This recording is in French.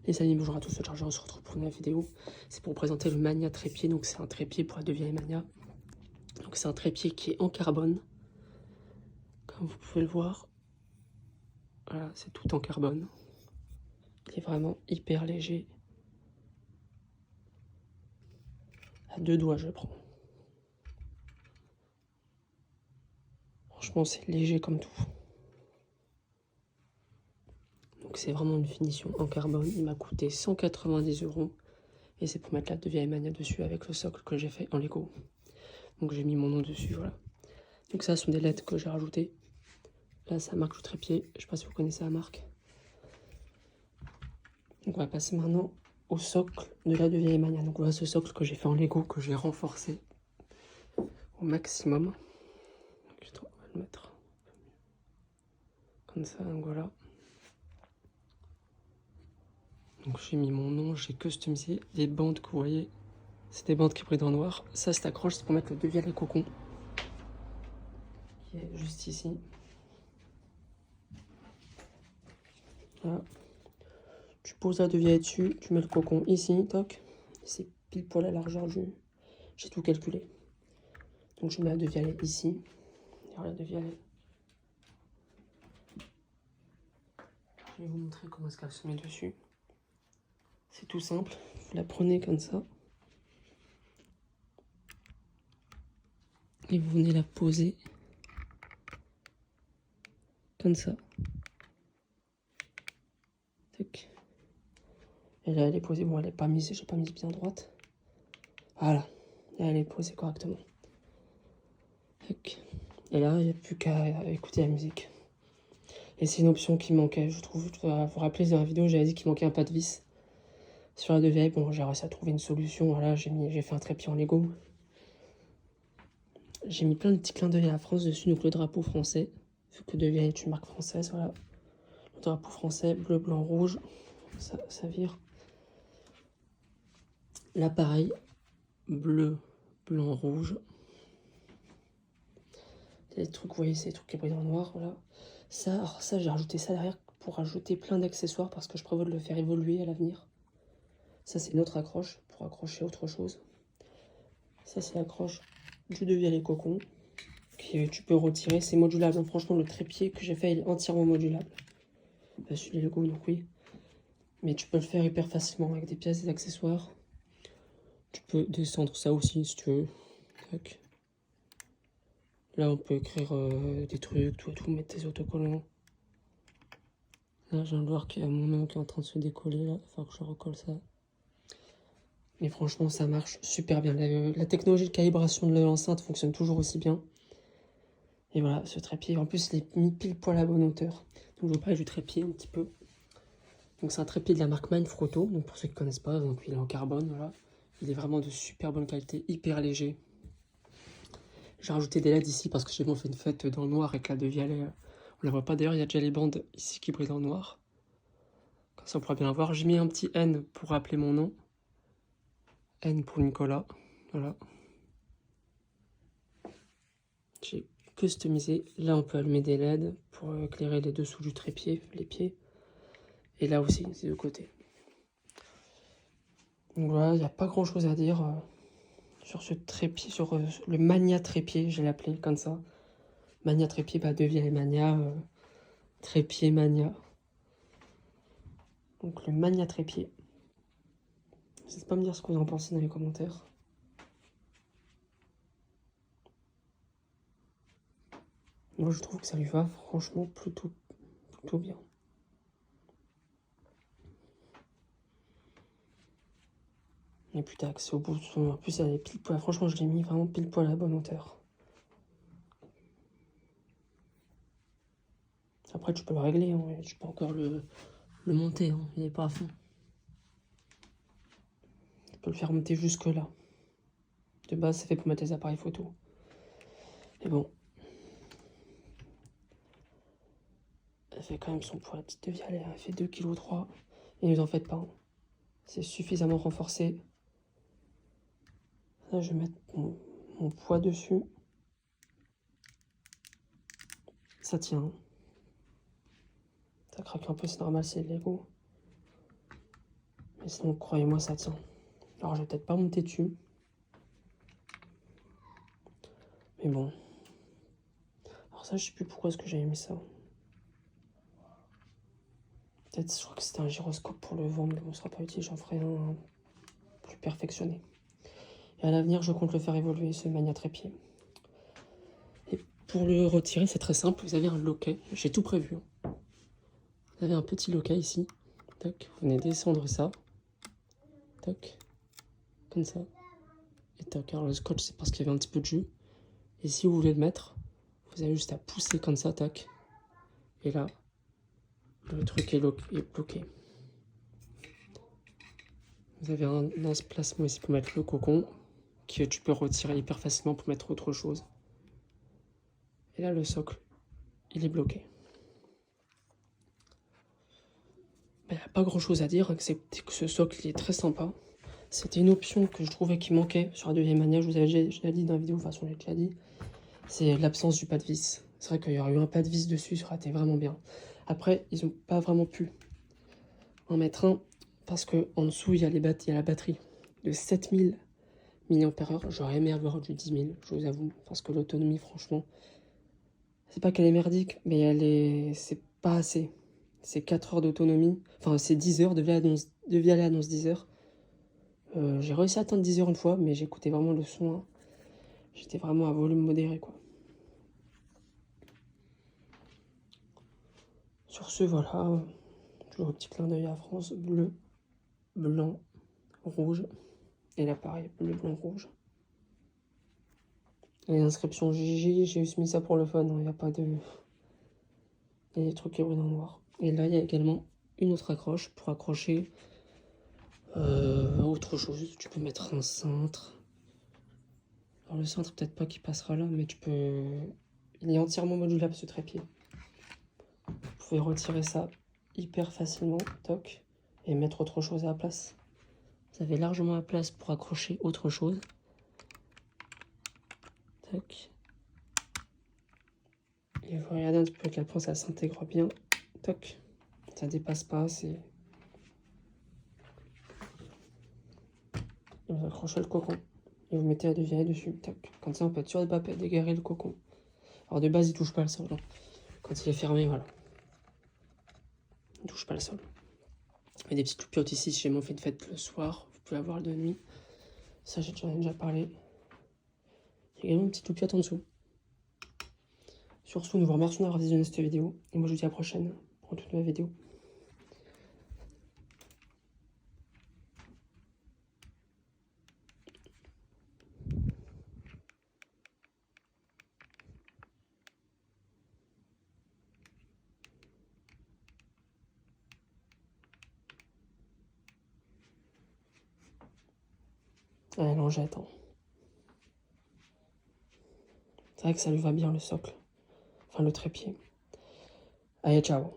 Les amis, bonjour à tous, c'est Charger, on se retrouve pour une nouvelle vidéo. C'est pour vous présenter le Mania trépied, donc c'est un trépied pour la Devia et Mania. Donc c'est un trépied qui est en carbone, comme vous pouvez le voir. Voilà, c'est tout en carbone. Il est vraiment hyper léger. À deux doigts, je le prends. Franchement, c'est léger comme tout. Donc c'est vraiment une finition en carbone. Il m'a coûté 190 €. Et c'est pour mettre la Devia et Mania dessus avec le socle que j'ai fait en Lego. Donc j'ai mis mon nom dessus, voilà. Donc ça, ce sont des lettres que j'ai rajoutées. Là, c'est la marque du trépied. Je sais pas si vous connaissez la marque. Donc on va passer maintenant au socle de la Devia et Mania. Donc voilà ce socle que j'ai fait en Lego, que j'ai renforcé au maximum. Donc, on va le mettre comme ça, donc voilà. Donc j'ai mis mon nom, j'ai customisé les bandes que vous voyez. C'est des bandes qui brillent dans le noir. Ça, cette accroche, c'est pour mettre le Devia et cocon, qui est juste ici. Voilà. Tu poses la Devia dessus, tu mets le cocon ici, toc. C'est pile poil la largeur du... J'ai tout calculé. Donc je mets la Devia ici. Et la Devia. Je vais vous montrer comment est-ce qu'elle se met dessus. C'est tout simple, vous la prenez comme ça. Et vous venez la poser comme ça. Tac. Et là elle est posée, bon elle n'est pas mise, j'ai pas mise bien droite. Voilà, là elle est posée correctement. Tac. Et là il n'y a plus qu'à écouter la musique. Et c'est une option qui manquait, je trouve. Je dois vous rappeler dans la vidéo, j'avais dit qu'il manquait un pas de vis sur la Devia. Bon, j'ai réussi à trouver une solution. Voilà, j'ai fait un trépied en Lego. J'ai mis plein de petits clins d'œil à la France dessus, donc le drapeau français, vu que Devia est une marque française, voilà. Le drapeau français, bleu, blanc, rouge, ça vire. Là, pareil, bleu, blanc, rouge. Les trucs, vous voyez, c'est des trucs qui brillent dans le noir, voilà. Ça, alors ça, j'ai rajouté ça derrière pour rajouter plein d'accessoires parce que je prévois de le faire évoluer à l'avenir. Ça, c'est une autre accroche pour accrocher autre chose. Ça, c'est l'accroche du Devia et cocon. Tu peux retirer, c'est modulable. Franchement, le trépied que j'ai fait, il est entièrement modulable. Je suis les Lego, donc oui. Mais tu peux le faire hyper facilement avec des pièces, des accessoires. Tu peux descendre ça aussi si tu veux. Tac. Là, on peut écrire des trucs, tout, mettre tes autocollants. Là, je viens de voir qu'il y a mon nom qui est en train de se décoller. Là, il va falloir que je recolle ça. Mais franchement, ça marche super bien. La technologie de calibration de l'enceinte fonctionne toujours aussi bien. Et voilà, ce trépied, en plus, il est mis pile poil à la bonne hauteur. Donc, je vous parle du trépied un petit peu. Donc, c'est un trépied de la marque Manfrotto. Donc, pour ceux qui ne connaissent pas, donc, il est en carbone, voilà. Il est vraiment de super bonne qualité, hyper léger. J'ai rajouté des LED ici parce que j'ai fait une fête dans le noir avec la Devia. On la voit pas d'ailleurs, il y a déjà les bandes ici qui brillent dans le noir. Comme ça, on pourra bien la voir. J'ai mis un petit N pour rappeler mon nom. N pour Nicolas. Voilà. J'ai customisé. Là, on peut allumer des LED pour éclairer les dessous du trépied, les pieds. Et là aussi, c'est de côté. Donc voilà, il n'y a pas grand chose à dire sur ce trépied, sur le Mania trépied, je l'ai appelé comme ça. Mania trépied, bah Devia et Mania, trépied Mania. Donc le Mania trépied. N'hésitez pas à me dire ce que vous en pensez dans les commentaires. Moi je trouve que ça lui va franchement plutôt bien. Et puis t'as accès au bouton. En plus elle est pile poil. Franchement je l'ai mis vraiment pile poil à la bonne hauteur. Après tu peux le régler, hein, tu peux encore le monter, hein, il n'est pas à fond. Tu peux le faire monter jusque là. De base c'est fait pour mettre les appareils photo. Mais bon. Elle fait quand même son poids, la petite Devia, elle fait 2,3 kg. Et ne vous en faites pas, hein. C'est suffisamment renforcé. Là je vais mettre mon poids dessus. Ça tient. Ça craque un peu, c'est normal, c'est Lego. Mais sinon, croyez-moi, ça tient. Alors, je vais peut-être pas monter dessus. Mais bon. Alors ça, je sais plus pourquoi est-ce que j'avais mis ça. Peut-être, je crois que c'était un gyroscope pour le vent, mais bon, ce sera pas utile. J'en ferai un plus perfectionné. Et à l'avenir, je compte le faire évoluer, ce mania trépied. Et pour le retirer, c'est très simple. Vous avez un loquet. J'ai tout prévu. Vous avez un petit loquet ici. Tac. Vous venez descendre ça. Tac. Comme ça. Et tac. Alors le scotch, c'est parce qu'il y avait un petit peu de jus. Et si vous voulez le mettre, vous avez juste à pousser comme ça. Tac. Et là, le truc est bloqué. Vous avez un emplacement ici pour mettre le cocon, que tu peux retirer hyper facilement pour mettre autre chose. Et là, le socle, il est bloqué. Il n'y a pas grand chose à dire, excepté que ce socle il est très sympa. C'était une option que je trouvais qui manquait sur la deuxième année. Je vous avais déjà dit dans la vidéo, de toute façon, j'ai déjà dit. C'est l'absence du pas de vis. C'est vrai qu'il y aurait eu un pas de vis dessus, ça aurait été vraiment bien. Après, ils n'ont pas vraiment pu en mettre un parce qu'en dessous, il y a la batterie de 7000 mAh. J'aurais aimé avoir du 10 000, je vous avoue, parce que l'autonomie, franchement, c'est pas qu'elle est merdique, mais c'est pas assez. C'est 4 heures d'autonomie, enfin c'est 10 heures, devait aller à 10 heures. J'ai réussi à atteindre 10 heures une fois, mais j'écoutais vraiment le son. Hein. J'étais vraiment à volume modéré, quoi. Sur ce, voilà. Toujours un petit clin d'œil à France. Bleu, blanc, rouge. Et là, pareil, bleu, blanc, rouge. Les inscriptions GG, j'ai juste mis ça pour le fun. Il n'y a pas de... Il y a des trucs qui brillent dans le noir. Et là, il y a également une autre accroche pour accrocher autre chose. Tu peux mettre un cintre. Alors le cintre, peut-être pas qu'il passera là, mais tu peux... Il est entièrement modulable, ce trépied. Vous pouvez retirer ça hyper facilement, toc, et mettre autre chose à la place. Vous avez largement la place pour accrocher autre chose. Toc. Et vous regardez un petit peu à quel point ça s'intègre bien. Toc. Ça dépasse pas, c'est... Et vous accrochez le cocon. Et vous mettez la deviennette dessus. Toc. Comme ça, on peut être sûr de ne pas dégarer le cocon. Alors de base, il touche pas le sol. Hein. Quand il est fermé, voilà. Il touche pas le sol. Il y a des petites loupiottes ici, si jamais on fait une fête le soir, vous pouvez avoir de nuit. Ça, j'en ai déjà parlé. Il y a également une petite loupiotte en dessous. Sur ce, nous vous remercions d'avoir visionné cette vidéo. Et moi, je vous dis à la prochaine pour toute nouvelle vidéo. Allez, longette. Hein. C'est vrai que ça lui va bien, le socle. Enfin, le trépied. Allez, ciao.